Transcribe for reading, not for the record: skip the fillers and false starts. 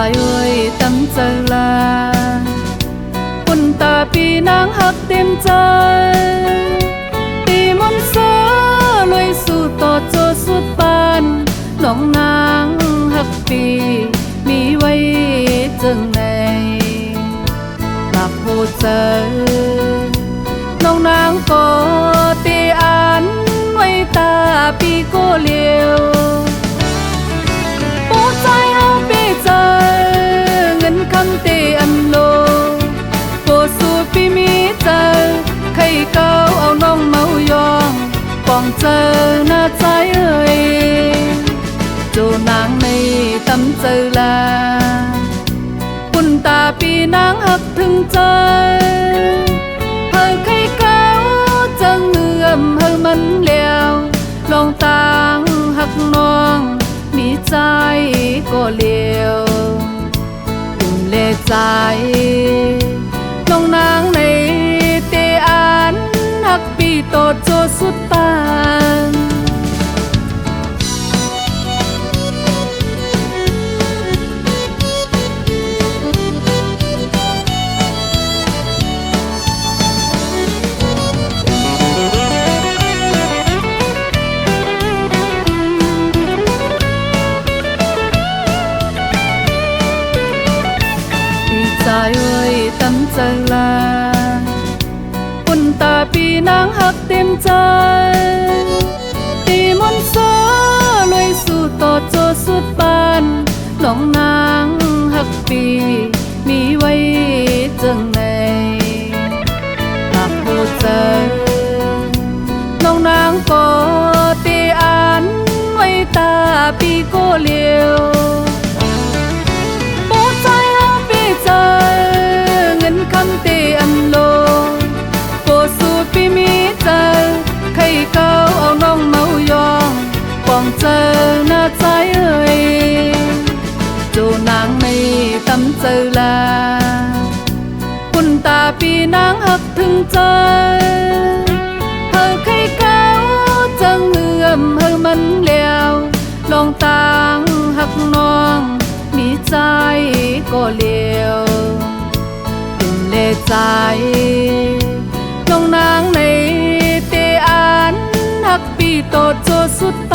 ายเอ้ยตำเจอลาคุณตาปีนางหักเต็มใจตีมนต์เสือลอยสู่ต่อโจสุดปานน้องนางหักปีมีไว้จึงในหลับหูเจอน้องนางก็ตีอ่านไว้ตาปีก็เลียวปูใจเอาปีเจอเงินคำตีอันโลโปสูปีมีเจอใครเก้าเอาน้องเมายองปองเจอหน้าใจเอ่ยจูนางในตำเจอลาคุณตาปีนางหักถึงใจเฮอใครเก้าจะเงื่อมเฮอมันเลี้ยวลองตางหักน้องมีใจก็เลี้ยวตุ่มเลใจน้องนางในเตอ่านหักปีโตโจสุดปานใจเอ้ยตำเจอลาคุณตาปีนางหักเต็มใจตีมนต์เสือลอยสู่ต่อโจสุดปานน้องนางหักปีมีไว้จึงในหากผู้เจอน้องนางก็ตีอ่านไว้ตาปีก็เลียวคำตีอันโลโปสูปีมีเจอใครเก้าเอาน้องเมายองปองเจอหน้าใจเอ่ยจูนางในตำเจอลาคุณตาปีนางหักถึงใจเฮอใครเก้าจะเงื่อมเฮอมันเลี้ยวลองตางหักน้องมีใจก็เลี้ยวเลใจน้องนางในเตอ่านหักปีโตโจสุดป